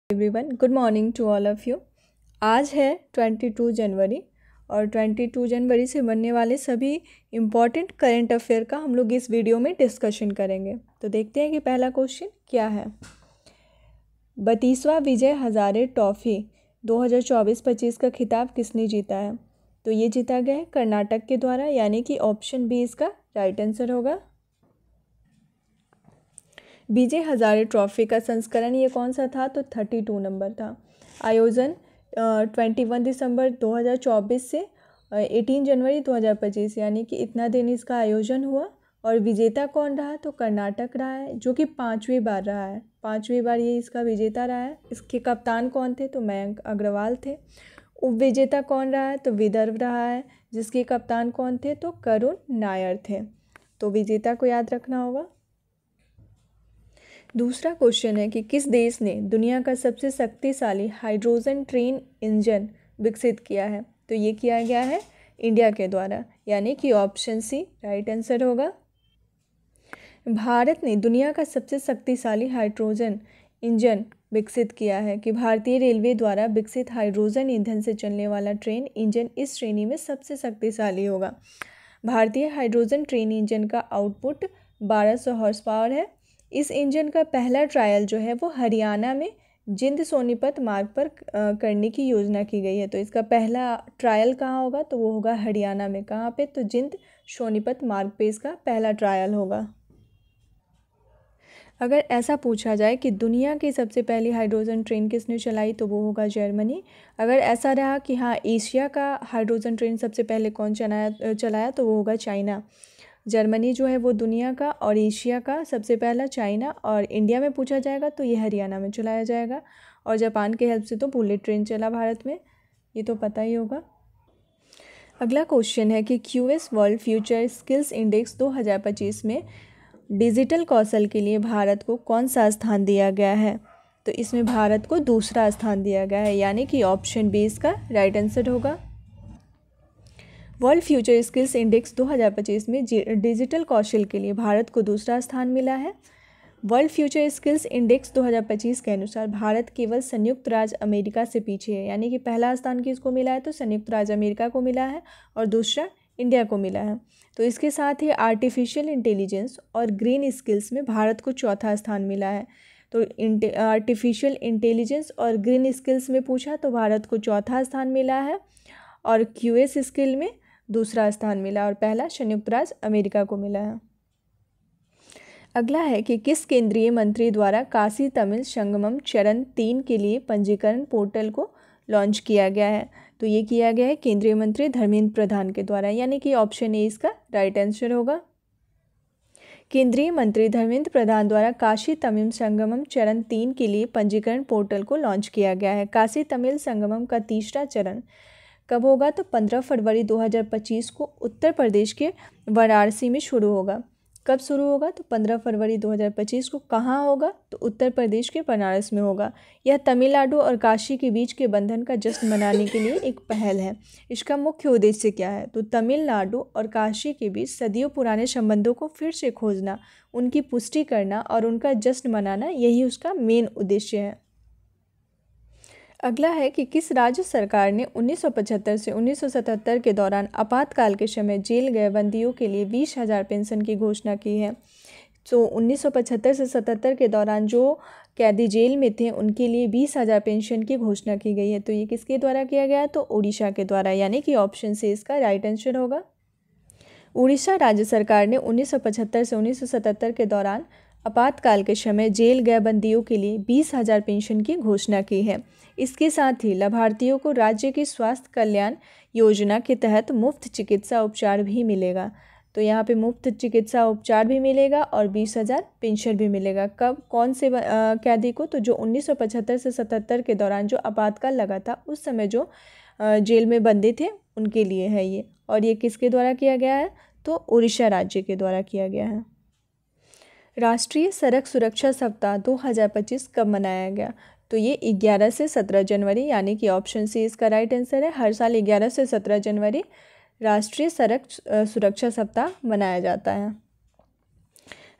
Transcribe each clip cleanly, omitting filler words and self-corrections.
Everyone, good morning to all of you. आज है 22 जनवरी और 22 जनवरी से बनने वाले सभी इम्पॉर्टेंट करेंट अफेयर का हम लोग इस वीडियो में डिस्कशन करेंगे। तो देखते हैं कि पहला क्वेश्चन क्या है। 32वां विजय हजारे ट्रॉफी 2024-25 का खिताब किसने जीता है? तो ये जीता गया है कर्नाटक के द्वारा, यानी कि ऑप्शन बी इसका राइट आंसर होगा। विजय हजारे ट्रॉफी का संस्करण ये कौन सा था? तो 32 नंबर था। आयोजन 21 दिसंबर 2024 से 18 जनवरी 2025, यानी कि इतना दिन इसका आयोजन हुआ। और विजेता कौन रहा? तो कर्नाटक रहा है, जो कि 5वीं बार रहा है। 5वीं बार ये इसका विजेता रहा है। इसके कप्तान कौन थे? तो मयंक अग्रवाल थे। उप विजेता कौन रहा है? तो विदर्भ रहा है, जिसके कप्तान कौन थे? तो करुण नायर थे। तो विजेता को याद रखना होगा। दूसरा क्वेश्चन है कि किस देश ने दुनिया का सबसे शक्तिशाली हाइड्रोजन ट्रेन इंजन विकसित किया है? तो ये किया गया है इंडिया के द्वारा, यानी कि ऑप्शन सी राइट आंसर होगा। भारत ने दुनिया का सबसे शक्तिशाली हाइड्रोजन इंजन विकसित किया है कि भारतीय रेलवे द्वारा विकसित हाइड्रोजन ईंधन से चलने वाला ट्रेन इंजन इस श्रेणी में सबसे शक्तिशाली होगा। भारतीय हाइड्रोजन ट्रेन इंजन का आउटपुट 1200 हॉर्स पावर है। इस इंजन का पहला ट्रायल जो है वो हरियाणा में जिंद सोनीपत मार्ग पर करने की योजना की गई है। तो इसका पहला ट्रायल कहाँ होगा? तो वो होगा हरियाणा में। कहाँ पे? तो जिंद सोनीपत मार्ग पे इसका पहला ट्रायल होगा। अगर ऐसा पूछा जाए कि दुनिया की सबसे पहली हाइड्रोजन ट्रेन किसने चलाई, तो वो होगा जर्मनी। अगर ऐसा रहा कि हाँ एशिया का हाइड्रोजन ट्रेन सबसे पहले कौन चलाया, तो वो होगा चाइना। जर्मनी जो है वो दुनिया का, और एशिया का सबसे पहला चाइना। और इंडिया में पूछा जाएगा तो ये हरियाणा में चलाया जाएगा। और जापान के हेल्प से तो बुलेट ट्रेन चला भारत में, ये तो पता ही होगा। अगला क्वेश्चन है कि QS world future skills index 2025 में डिजिटल कौशल के लिए भारत को कौन सा स्थान दिया गया है? तो इसमें भारत को दूसरा स्थान दिया गया है, यानी कि ऑप्शन बी इसका राइट आंसर होगा। वर्ल्ड फ्यूचर स्किल्स इंडेक्स 2025 में डिजिटल कौशल के लिए भारत को दूसरा स्थान मिला है। वर्ल्ड फ्यूचर स्किल्स इंडेक्स 2025 के अनुसार भारत केवल संयुक्त राज्य अमेरिका से पीछे है, यानी कि पहला स्थान किसको मिला है? तो संयुक्त राज्य अमेरिका को मिला है और दूसरा इंडिया को मिला है। तो इसके साथ ही आर्टिफिशियल इंटेलिजेंस और ग्रीन स्किल्स में भारत को चौथा स्थान मिला है। तो आर्टिफिशियल इंटेलिजेंस और ग्रीन स्किल्स में पूछा तो भारत को चौथा स्थान मिला है, और QS स्किल में दूसरा स्थान मिला, और पहला संयुक्त राज्य अमेरिका को मिला है। अगला है कि किस केंद्रीय मंत्री द्वारा काशी तमिल संगमम चरण 3 के लिए पंजीकरण पोर्टल को लॉन्च किया गया है? तो ये किया गया है केंद्रीय मंत्री धर्मेंद्र प्रधान के द्वारा, यानी कि ऑप्शन ए इसका राइट आंसर होगा। केंद्रीय मंत्री धर्मेंद्र प्रधान द्वारा काशी तमिल संगमम चरण 3 के लिए पंजीकरण पोर्टल को लॉन्च किया गया है। काशी तमिल संगमम का तीसरा चरण कब होगा? तो 15 फरवरी 2025 को उत्तर प्रदेश के वाराणसी में शुरू होगा। कब शुरू होगा? तो 15 फरवरी 2025 को। कहाँ होगा? तो उत्तर प्रदेश के बनारस में होगा। यह तमिलनाडु और काशी के बीच के बंधन का जश्न मनाने के लिए एक पहल है। इसका मुख्य उद्देश्य क्या है? तो तमिलनाडु और काशी के बीच सदियों पुराने संबंधों को फिर से खोजना, उनकी पुष्टि करना और उनका जश्न मनाना, यही उसका मेन उद्देश्य है। अगला है कि किस राज्य सरकार ने 1975 से 1977 के दौरान आपातकाल के समय जेल गए बंदियों के लिए 20,000 पेंशन की घोषणा की है? तो 1975 से 77 के दौरान जो कैदी जेल में थे उनके लिए 20,000 पेंशन की घोषणा की गई है। तो ये किसके द्वारा किया गया? तो उड़ीसा के द्वारा, यानी कि ऑप्शन से इसका राइट आंसर होगा। उड़ीसा राज्य सरकार ने 1975 से 1977 के दौरान आपातकाल के समय जेल गए बंदियों के लिए 20,000 पेंशन की घोषणा की है। इसके साथ ही लाभार्थियों को राज्य की स्वास्थ्य कल्याण योजना के तहत मुफ्त चिकित्सा उपचार भी मिलेगा। तो यहाँ पे मुफ्त चिकित्सा उपचार भी मिलेगा और 20,000 पेंशन भी मिलेगा। कब? कौन से कैदी को? तो जो 1975 से 77 के दौरान जो आपातकाल लगा था उस समय जो जेल में बंदी थे उनके लिए है ये। और ये किसके द्वारा किया गया है? तो उड़ीसा राज्य के द्वारा किया गया है। राष्ट्रीय सड़क सुरक्षा सप्ताह 2025 कब मनाया गया? तो ये 11 से 17 जनवरी, यानी कि ऑप्शन सी इसका राइट आंसर है। हर साल 11 से 17 जनवरी राष्ट्रीय सड़क सुरक्षा सप्ताह मनाया जाता है।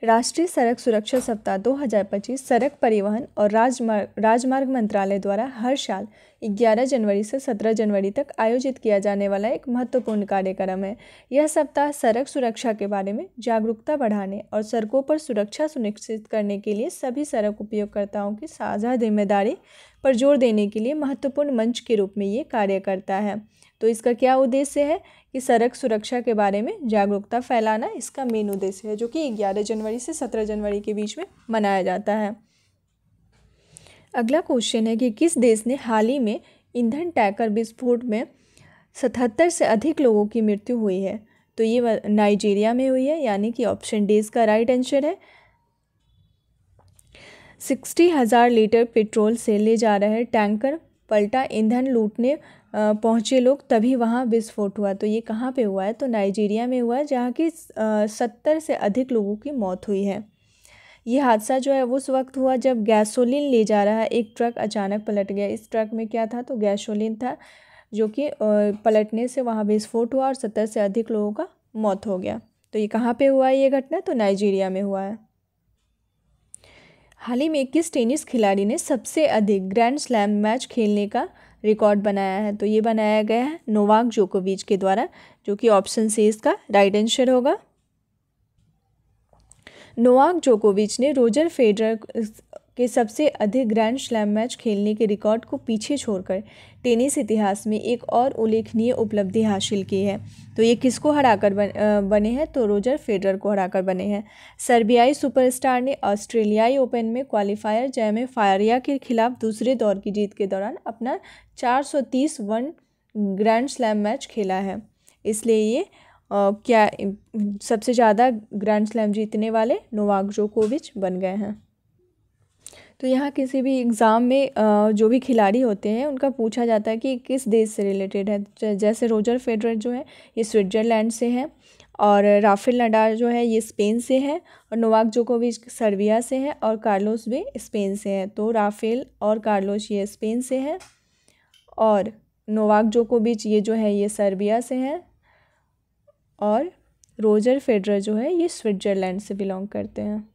राष्ट्रीय सड़क सुरक्षा सप्ताह 2025 सड़क परिवहन और राजमार्ग मंत्रालय द्वारा हर साल 11 जनवरी से 17 जनवरी तक आयोजित किया जाने वाला एक महत्वपूर्ण कार्यक्रम है। यह सप्ताह सड़क सुरक्षा के बारे में जागरूकता बढ़ाने और सड़कों पर सुरक्षा सुनिश्चित करने के लिए सभी सड़क उपयोगकर्ताओं की साझा जिम्मेदारी पर जोर देने के लिए महत्वपूर्ण मंच के रूप में ये कार्य करता है। तो इसका क्या उद्देश्य है कि सड़क सुरक्षा के बारे में जागरूकता फैलाना इसका मेन उद्देश्य है, जो कि 11 जनवरी से 17 जनवरी के बीच में मनाया जाता है। अगला क्वेश्चन है कि किस देश ने हाल ही में ईंधन टैंकर विस्फोट में 77 से अधिक लोगों की मृत्यु हुई है? तो ये नाइजीरिया में हुई है, यानी कि ऑप्शन डी इसका राइट आंसर है। 60,000 लीटर पेट्रोल से ले जा रहे टैंकर पलटा, ईंधन लूटने पहुँचे लोग, तभी वहाँ विस्फोट हुआ। तो ये कहाँ पे हुआ है? तो नाइजीरिया में हुआ है, जहाँ की 70 से अधिक लोगों की मौत हुई है। ये हादसा जो है उस वक्त हुआ जब गैसोलीन ले जा रहा एक ट्रक अचानक पलट गया। इस ट्रक में क्या था? तो गैसोलीन था, जो कि पलटने से वहाँ विस्फोट हुआ और 70 से अधिक लोगों का मौत हो गया। तो ये कहाँ पे हुआ है ये घटना? तो नाइजीरिया में हुआ है। हाल ही में किस टेनिस खिलाड़ी ने सबसे अधिक ग्रैंड स्लैम मैच खेलने का रिकॉर्ड बनाया है? तो ये बनाया गया है नोवाक जोकोविच के द्वारा, जो कि ऑप्शन सी इसका राइट आंसर होगा। नोवाक जोकोविच ने रोजर फेडरर के सबसे अधिक ग्रैंड स्लैम मैच खेलने के रिकॉर्ड को पीछे छोड़कर टेनिस इतिहास में एक और उल्लेखनीय उपलब्धि हासिल की है। तो ये किसको हराकर बने हैं? तो रोजर फेडरर को हराकर बने हैं। सर्बियाई सुपरस्टार ने ऑस्ट्रेलियाई ओपन में क्वालिफायर जय में फारिया के खिलाफ दूसरे दौर की जीत के दौरान अपना 430 वन ग्रैंड स्लैम मैच खेला है। इसलिए ये क्या सबसे ज़्यादा ग्रैंड स्लैम जीतने वाले नोवाक जोकोविच बन गए हैं। तो यहाँ किसी भी एग्ज़ाम में जो भी खिलाड़ी होते हैं उनका पूछा जाता है कि किस देश से रिलेटेड है। जैसे रोजर फेडरर जो है ये स्विट्ज़रलैंड से है, और राफेल नडाल जो है ये स्पेन से है, और नोवाक जोकोविच सर्बिया से है, और कार्लोस भी स्पेन से है। तो राफेल और कार्लोस ये स्पेन से है, और नोवाक जोकोविच ये जो है ये सर्बिया से है, और रोजर फेडरर जो है ये स्विट्ज़रलैंड से बिलोंग करते हैं।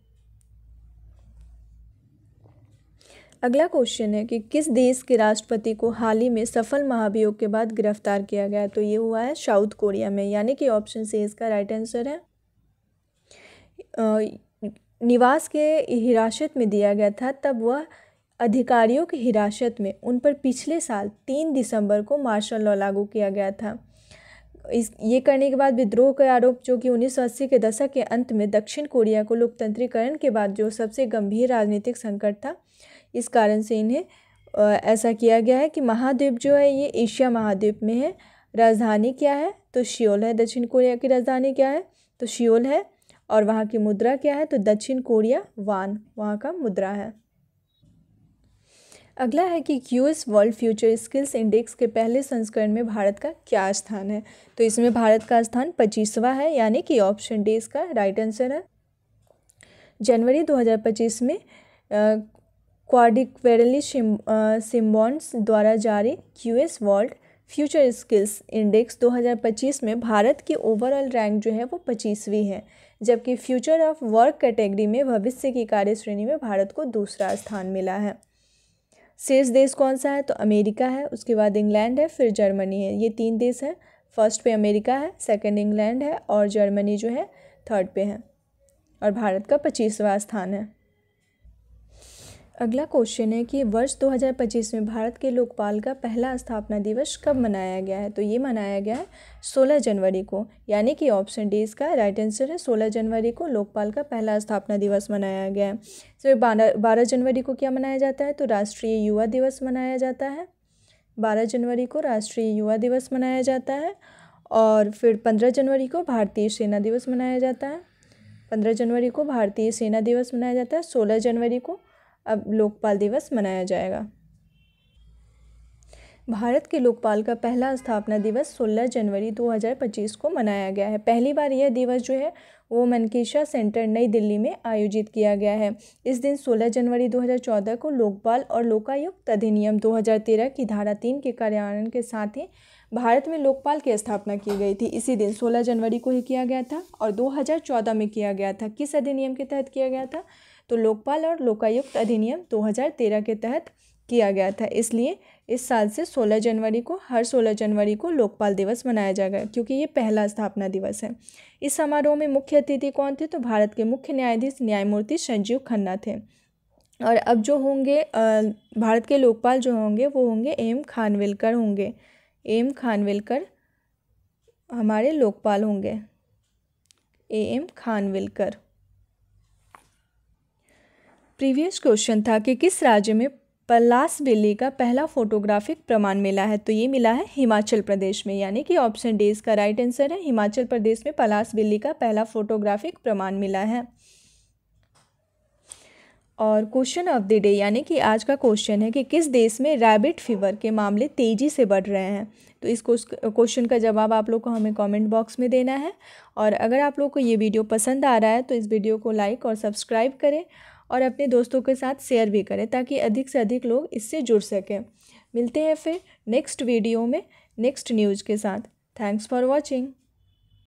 अगला क्वेश्चन है कि किस देश के राष्ट्रपति को हाल ही में सफल महाभियोग के बाद गिरफ्तार किया गया? तो ये हुआ है साउथ कोरिया में, यानी कि ऑप्शन सी इसका राइट आंसर है। निवास के हिरासत में दिया गया था, तब वह अधिकारियों की हिरासत में उन पर पिछले साल 3 दिसंबर को मार्शल लॉ लागू किया गया था। ये करने के बाद विद्रोह के आरोप, जो कि 1980 के दशक के अंत में दक्षिण कोरिया को लोकतंत्रीकरण के बाद जो सबसे गंभीर राजनीतिक संकट था, इस कारण से इन्हें ऐसा किया गया है कि महाद्वीप जो है ये एशिया महाद्वीप में है। राजधानी क्या है? तो सियोल है। दक्षिण कोरिया की राजधानी क्या है? तो सियोल है। और वहाँ की मुद्रा क्या है? तो दक्षिण कोरिया वान वहाँ का मुद्रा है। अगला है कि QS world future skills index के पहले संस्करण में भारत का क्या स्थान है? तो इसमें भारत का स्थान 25वां है, यानी कि ऑप्शन डी इसका राइट आंसर है। जनवरी 2025 में क्वार्डिक्वेरली सिम्बॉन्स द्वारा जारी QS world future skills index 2025 में भारत की ओवरऑल रैंक जो है वो 25वीं है, जबकि फ्यूचर ऑफ वर्क कैटेगरी में भविष्य की कार्य श्रेणी में भारत को दूसरा स्थान मिला है। शेष देश कौन सा है? तो अमेरिका है, उसके बाद इंग्लैंड है, फिर जर्मनी है। ये 3 देश हैं। फर्स्ट पे अमेरिका है, सेकंड इंग्लैंड है, और जर्मनी जो है थर्ड पे है, और भारत का 25वां स्थान है। अगला क्वेश्चन है कि वर्ष 2025 में भारत के लोकपाल का पहला स्थापना दिवस कब मनाया गया है? तो ये मनाया गया है 16 जनवरी को, यानी कि ऑप्शन डी इसका राइट आंसर है। 16 जनवरी को लोकपाल का पहला स्थापना दिवस मनाया गया है। तो 12 जनवरी को क्या मनाया जाता है? तो राष्ट्रीय युवा दिवस मनाया जाता है। 12 जनवरी को राष्ट्रीय युवा दिवस मनाया जाता है, और फिर 15 जनवरी को भारतीय सेना दिवस मनाया जाता है। 15 जनवरी को भारतीय सेना दिवस मनाया जाता है। 16 जनवरी को अब लोकपाल दिवस मनाया जाएगा। भारत के लोकपाल का पहला स्थापना दिवस 16 जनवरी 2025 को मनाया गया है। पहली बार यह दिवस जो है वो मनकेशा सेंटर नई दिल्ली में आयोजित किया गया है। इस दिन 16 जनवरी 2014 को लोकपाल और लोकायुक्त अधिनियम 2013 की धारा 3 के कार्यान्वयन के साथ ही भारत में लोकपाल की स्थापना की गई थी। इसी दिन 16 जनवरी को ही किया गया था और 2014 में किया गया था। किस अधिनियम के तहत किया गया था? तो लोकपाल और लोकायुक्त अधिनियम 2013 के तहत किया गया था। इसलिए इस साल से 16 जनवरी को हर 16 जनवरी को लोकपाल दिवस मनाया जाएगा, क्योंकि ये पहला स्थापना दिवस है। इस समारोह में मुख्य अतिथि कौन थे? तो भारत के मुख्य न्यायाधीश न्यायमूर्ति संजीव खन्ना थे। और अब जो होंगे भारत के लोकपाल जो होंगे वो होंगे एम खानविलकर होंगे। एम खानविलकर हमारे लोकपाल होंगे, एम खानविलकर। प्रीवियस क्वेश्चन था कि किस राज्य में पलाश बिल्ली का पहला फोटोग्राफिक प्रमाण मिला है? तो ये मिला है हिमाचल प्रदेश में, यानी कि ऑप्शन डी इसका राइट आंसर है। हिमाचल प्रदेश में पलाश बिल्ली का पहला फोटोग्राफिक प्रमाण मिला है। और क्वेश्चन ऑफ द डे यानी कि आज का क्वेश्चन है कि किस देश में रैबिट फीवर के मामले तेज़ी से बढ़ रहे हैं? तो इस क्वेश्चन का जवाब आप लोग को हमें कमेंट बॉक्स में देना है। और अगर आप लोग को ये वीडियो पसंद आ रहा है तो इस वीडियो को लाइक और सब्सक्राइब करें और अपने दोस्तों के साथ शेयर भी करें, ताकि अधिक से अधिक लोग इससे जुड़ सकें। मिलते हैं फिर नेक्स्ट वीडियो में नेक्स्ट न्यूज़ के साथ। Thanks for watching.